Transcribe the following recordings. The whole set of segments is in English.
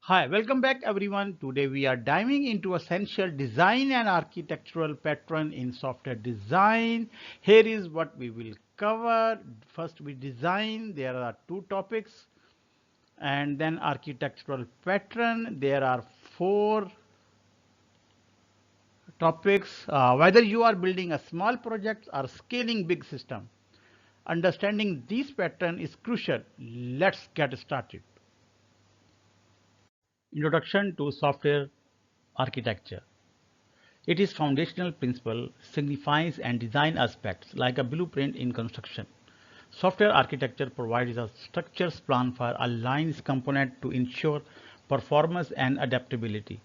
Hi, welcome back everyone. Today we are diving into essential design and architectural pattern in software design. Here is what we will cover. First we design, there are two topics, and then architectural pattern. There are four topics. Whether you are building a small project or scaling big system, understanding these pattern is crucial. Let's get started. Introduction to software architecture. It is foundational principle, signifies and design aspects like a blueprint in construction. Software architecture provides a structured plan for aligns component to ensure performance and adaptability.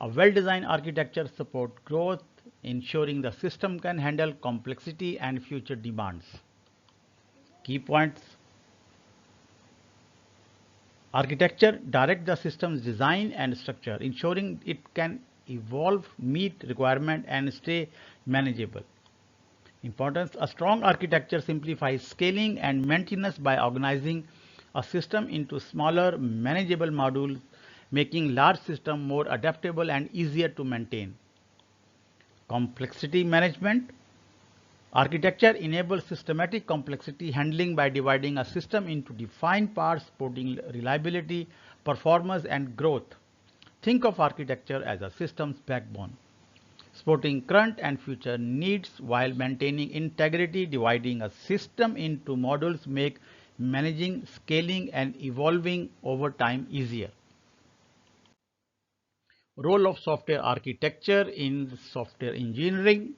A well-designed architecture supports growth, ensuring the system can handle complexity and future demands. Key points. Architecture directs the system's design and structure, ensuring it can evolve, meet requirement and stay manageable. Importance. A strong architecture simplifies scaling and maintenance by organizing a system into smaller, manageable modules, making large systems more adaptable and easier to maintain. Complexity management. Architecture enables systematic complexity handling by dividing a system into defined parts, supporting reliability, performance, and growth. Think of architecture as a system's backbone, supporting current and future needs while maintaining integrity. Dividing a system into modules make managing, scaling, and evolving over time easier. Role of software architecture in software engineering.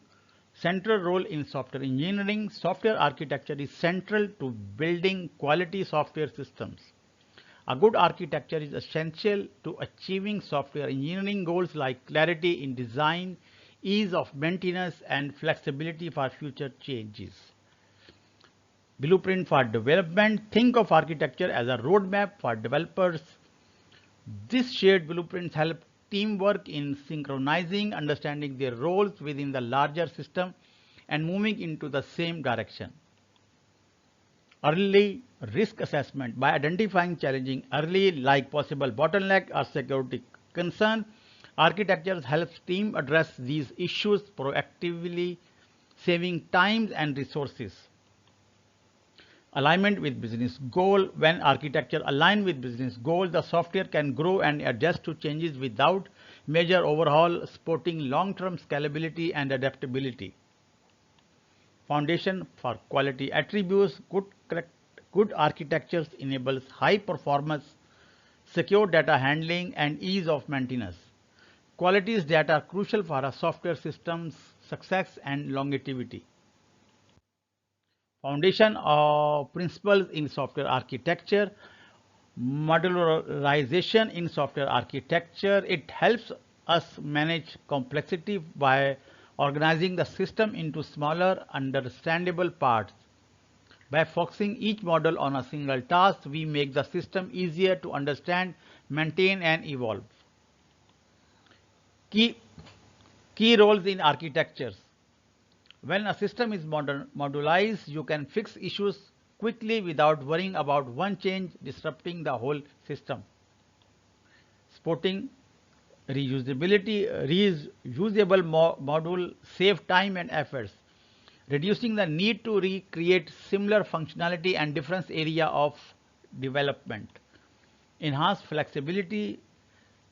Central role in software engineering. Software architecture is central to building quality software systems. A good architecture is essential to achieving software engineering goals like clarity in design, ease of maintenance, and flexibility for future changes. Blueprint for development. Think of architecture as a roadmap for developers. This shared blueprints help teamwork in synchronizing, understanding their roles within the larger system, and moving into the same direction. Early risk assessment. By identifying challenging early like possible bottleneck or security concern, architecture helps team address these issues proactively, saving time and resources. Alignment with business goal. When architecture aligns with business goals, the software can grow and adjust to changes without major overhaul, supporting long-term scalability and adaptability. Foundation for quality attributes. Good architecture enables high performance, secure data handling, and ease of maintenance. Qualities that are crucial for a software system's success and longevity. Foundation of principles in software architecture. Modularization in software architecture. It helps us manage complexity by organizing the system into smaller, understandable parts. By focusing each module on a single task, we make the system easier to understand, maintain, and evolve. Key, key roles in architectures. When a system is modularized, you can fix issues quickly without worrying about one change disrupting the whole system. Supporting reusability. Reusable module save time and efforts, reducing the need to recreate similar functionality and different area of development. Enhanced flexibility.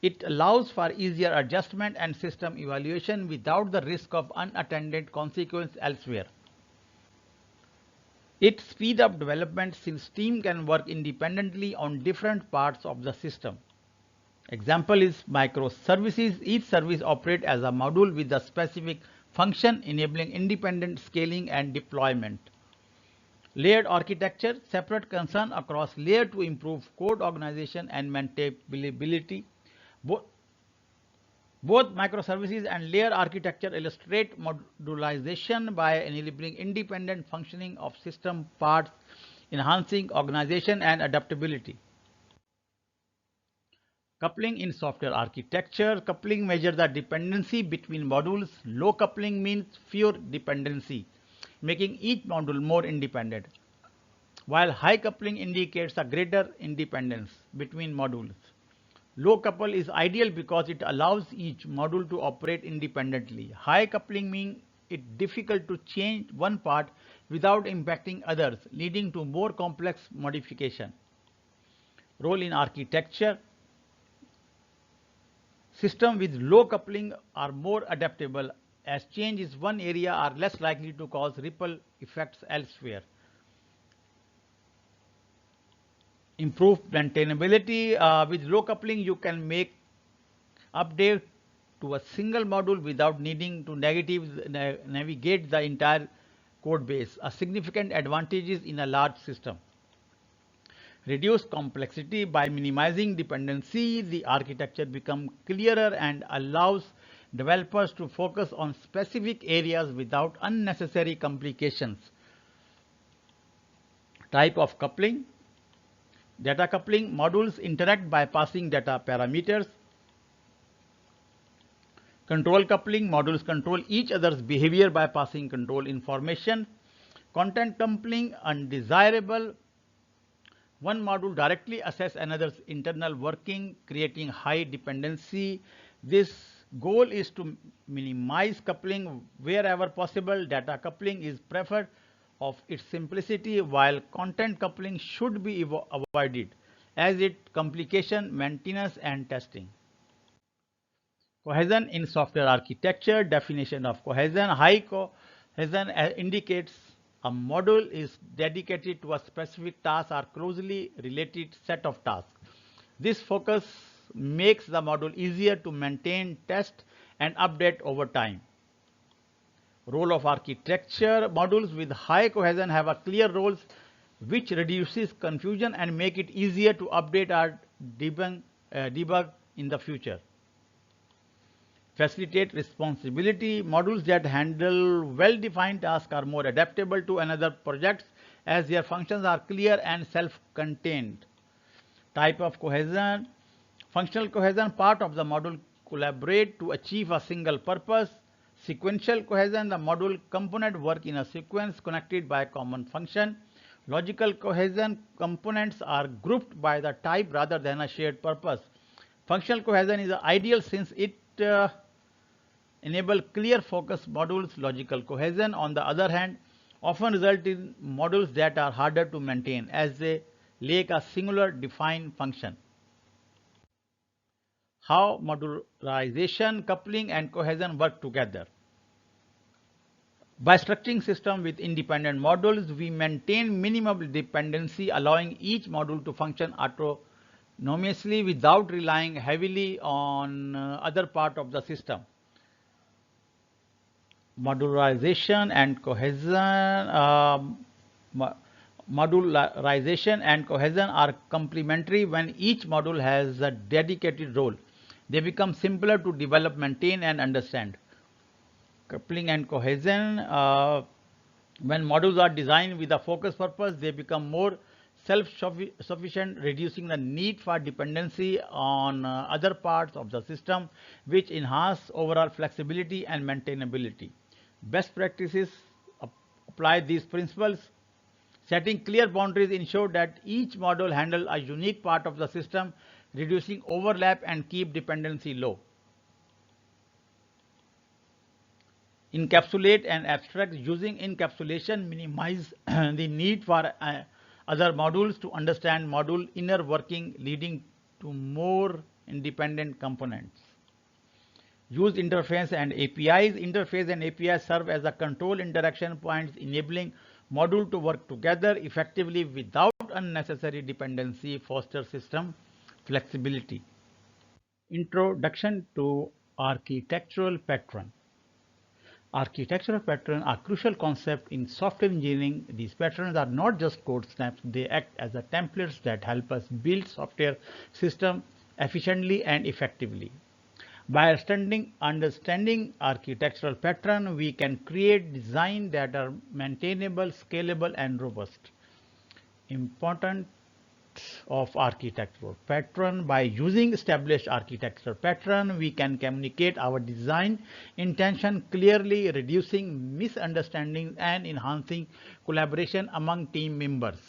It allows for easier adjustment and system evaluation without the risk of unattended consequence elsewhere. It speeds up development since team can work independently on different parts of the system. Example is microservices. Each service operates as a module with a specific function, enabling independent scaling and deployment. Layered architecture. Separate concern across layers to improve code organization and maintainability. Both microservices and layer architecture illustrate modularization by enabling independent functioning of system parts, enhancing organization and adaptability. Coupling in software architecture. Coupling measures the dependency between modules. Low coupling means fewer dependency, making each module more independent, while high coupling indicates a greater independence between modules. Low couple is ideal because it allows each module to operate independently. High coupling means it's difficult to change one part without impacting others, leading to more complex modification. Role in architecture. Systems with low coupling are more adaptable as changes in one area are less likely to cause ripple effects elsewhere. Improved maintainability. With low coupling, you can make update to a single module without needing to navigate the entire code base. A significant advantage is in a large system. Reduce complexity. By minimizing dependency, the architecture becomes clearer and allows developers to focus on specific areas without unnecessary complications. Type of coupling. Data coupling. Modules interact by passing data parameters. Control coupling. Modules control each other's behavior by passing control information. Content coupling. Undesirable. One module directly accesses another's internal working, creating high dependency. This goal is to minimize coupling wherever possible. Data coupling is preferred of its simplicity, while content coupling should be avoided as it complication maintenance and testing. Cohesion in software architecture. Definition of cohesion. High cohesion indicates a module is dedicated to a specific task or closely related set of tasks. This focus makes the module easier to maintain, test, and update over time. Role of architecture. Modules with high cohesion have a clear roles which reduces confusion and make it easier to update or debug in the future. Facilitate responsibility. Modules that handle well-defined tasks are more adaptable to another projects as their functions are clear and self-contained. Type of cohesion. Functional cohesion. Part of the module collaborate to achieve a single purpose. Sequential cohesion. The module component work in a sequence connected by a common function. Logical cohesion. Components are grouped by the type rather than a shared purpose. Functional cohesion is ideal since it enable clear focus modules. Logical cohesion, on the other hand, often result in modules that are harder to maintain as they lack a singular defined function. How modularization, coupling, and cohesion work together. By structuring system with independent modules, we maintain minimum dependency, allowing each module to function autonomously without relying heavily on other part of the system. Modularization and cohesion. Modularization and cohesion are complementary. When each module has a dedicated role, they become simpler to develop, maintain, and understand. Coupling and cohesion. When modules are designed with a focus purpose, they become more self-sufficient, reducing the need for dependency on other parts of the system, which enhance overall flexibility and maintainability. Best practices apply these principles. Setting clear boundaries ensure that each module handles a unique part of the system, reducing overlap and keep dependency low. Encapsulate and abstract. Using encapsulation minimize the need for other modules to understand module inner working, leading to more independent components. Use interface and APIs. Interface and APIs serve as a control interaction points, enabling module to work together effectively without unnecessary dependency, foster system flexibility. Introduction to architectural pattern. Architectural patterns are crucial concept in software engineering. These patterns are not just code snaps, they act as the templates that help us build software system efficiently and effectively. By understanding architectural pattern, we can create design that are maintainable, scalable, and robust. Important of architectural pattern. By using established architectural pattern, we can communicate our design intention clearly, reducing misunderstandings and enhancing collaboration among team members.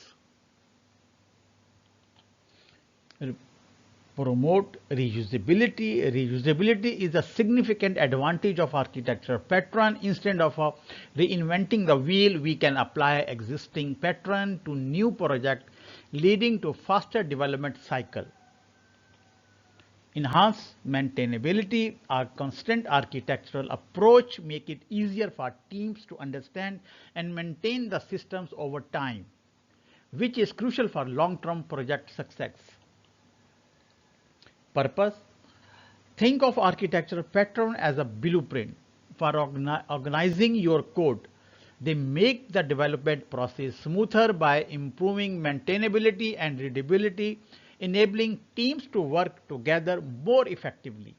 Promote reusability. Reusability is a significant advantage of architecture pattern. Instead of reinventing the wheel, we can apply existing pattern to new project, leading to faster development cycle. Enhance maintainability. Our constant architectural approach make it easier for teams to understand and maintain the systems over time, which is crucial for long-term project success. Purpose. Think of architectural pattern as a blueprint for organizing your code. They make the development process smoother by improving maintainability and readability, enabling teams to work together more effectively.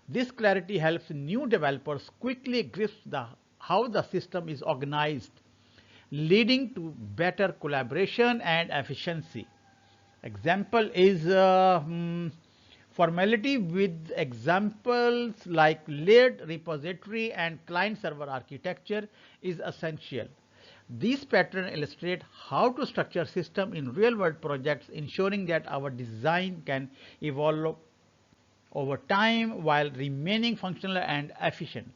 This clarity helps new developers quickly grasp how the system is organized, leading to better collaboration and efficiency. Example is formality with examples like layered repository and client-server architecture is essential. These patterns illustrate how to structure system in real-world projects, ensuring that our design can evolve over time while remaining functional and efficient.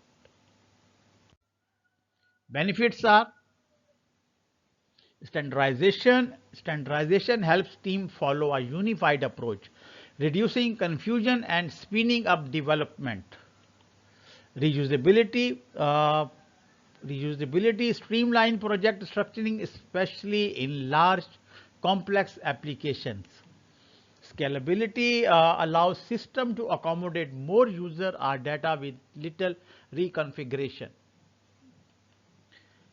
Benefits are standardization. Standardization helps teams follow a unified approach, reducing confusion and speeding up development. Reusability. Reusability streamline project structuring, especially in large, complex applications. Scalability allows system to accommodate more user or data with little reconfiguration.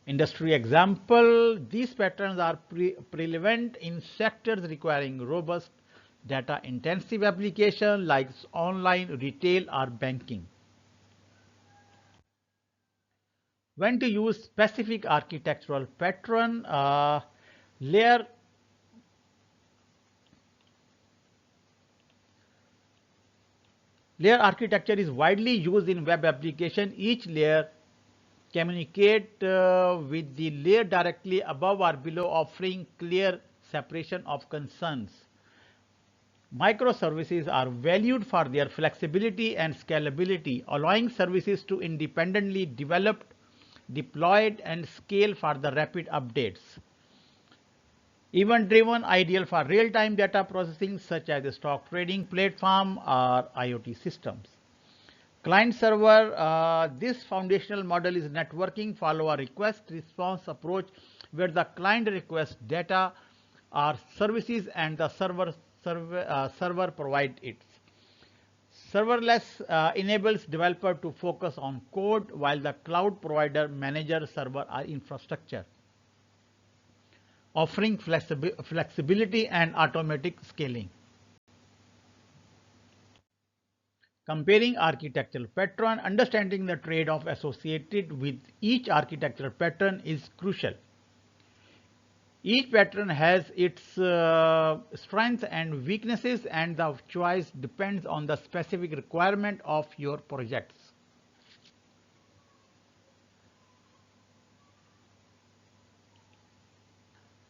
Industry example, these patterns are prevalent in sectors requiring robust data intensive application like online retail or banking. When to use specific architectural pattern, layer layer architecture is widely used in web application. Each layer communicate with the layer directly above or below, offering clear separation of concerns. Microservices are valued for their flexibility and scalability, allowing services to independently develop, deploy, and scale for the rapid updates. Event-driven, ideal for real-time data processing such as a stock trading platform or IoT systems. Client server, this foundational model is networking follow a request response approach where the client requests data or services and the server provide it. Serverless enables developer to focus on code while the cloud provider manages server or infrastructure, offering flexibility and automatic scaling. Comparing architectural pattern, understanding the trade-off associated with each architectural pattern is crucial. Each pattern has its strengths and weaknesses, and the choice depends on the specific requirement of your projects.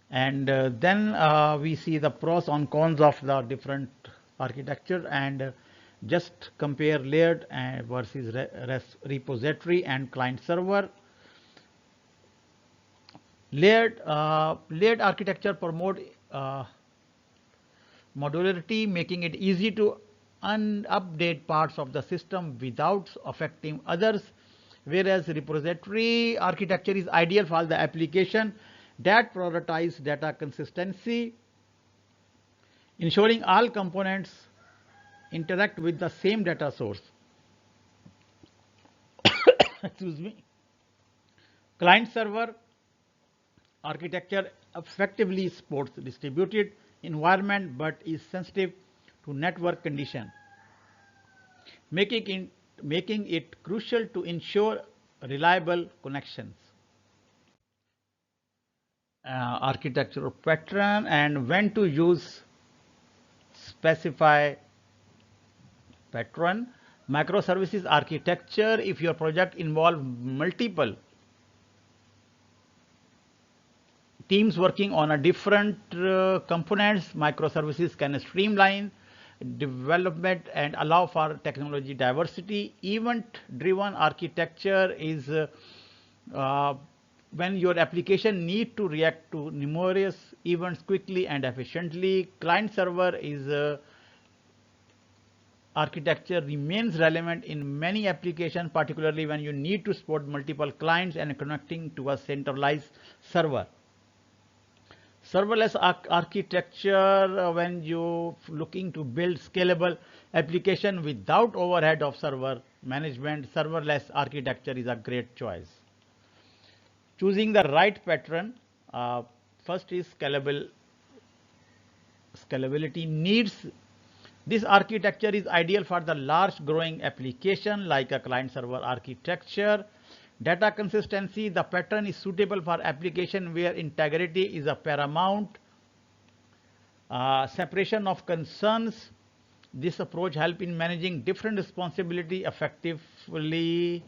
And then we see the pros and cons of the different architecture, and just compare layered versus repository and client server. Layered architecture promote modularity, making it easy to update parts of the system without affecting others, whereas repository architecture is ideal for the application that prioritize data consistency, ensuring all components interact with the same data source. Excuse me. Client server architecture effectively supports distributed environment but is sensitive to network condition, making it crucial to ensure reliable connections. Architectural pattern and when to use specify pattern. Microservices architecture, if your project involves multiple teams working on a different components, microservices can streamline development and allow for technology diversity. Event-driven architecture is uh, when your application need to react to numerous events quickly and efficiently. Client server is architecture remains relevant in many applications, particularly when you need to support multiple clients and connecting to a centralized server. Serverless architecture, when you looking to build scalable application without overhead of server management, serverless architecture is a great choice. Choosing the right pattern, first is scalability needs. This architecture is ideal for the large growing application like a client server architecture. Data consistency, the pattern is suitable for application where integrity is a paramount. Separation of concerns, this approach helps in managing different responsibility effectively.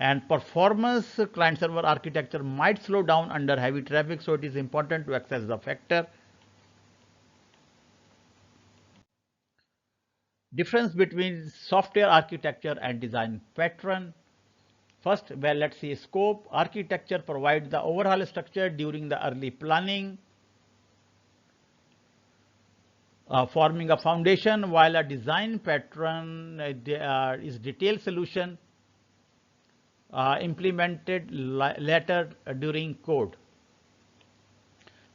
And performance, client server architecture might slow down under heavy traffic, so it is important to access the factor. Difference between software architecture and design pattern. First, well, let's see scope. Architecture provides the overall structure during the early planning, forming a foundation, while a design pattern is detailed solution implemented later during code.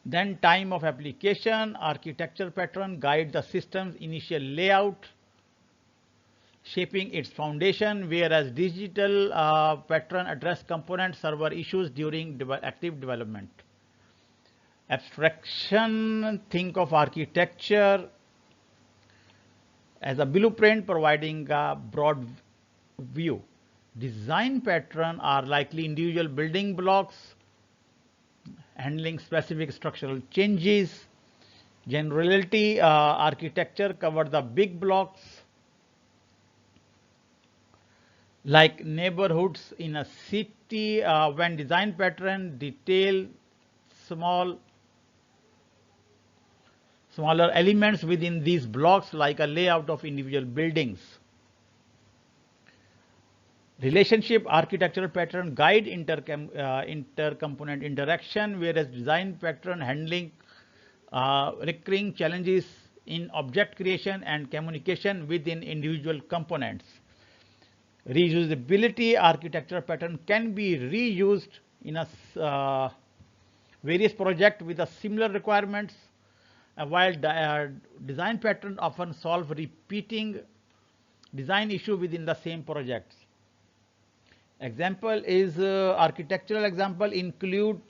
Then time of application, architecture pattern guides the system's initial layout, shaping its foundation, whereas digital pattern address component server issues during active development. Abstraction, think of architecture as a blueprint providing a broad view. Design pattern are likely individual building blocks handling specific structural changes. Generality, architecture cover the big blocks like neighborhoods in a city, when design pattern detail smaller elements within these blocks like a layout of individual buildings. Relationship, architectural pattern guide intercomponent interaction, whereas design pattern handling recurring challenges in object creation and communication within individual components. Reusability, architectural pattern can be reused in a various projects with a similar requirements, while design pattern often solve repeating design issue within the same projects. Example is architectural example include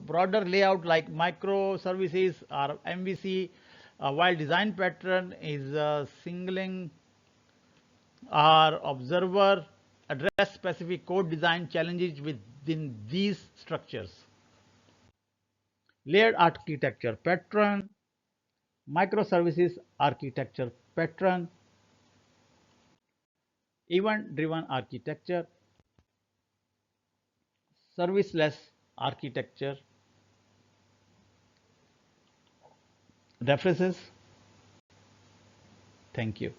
broader layout like microservices or MVC, while design pattern is singling or observer address specific code design challenges within these structures. Layered architecture pattern, microservices architecture pattern, event-driven architecture, serviceless architecture. References. Thank you.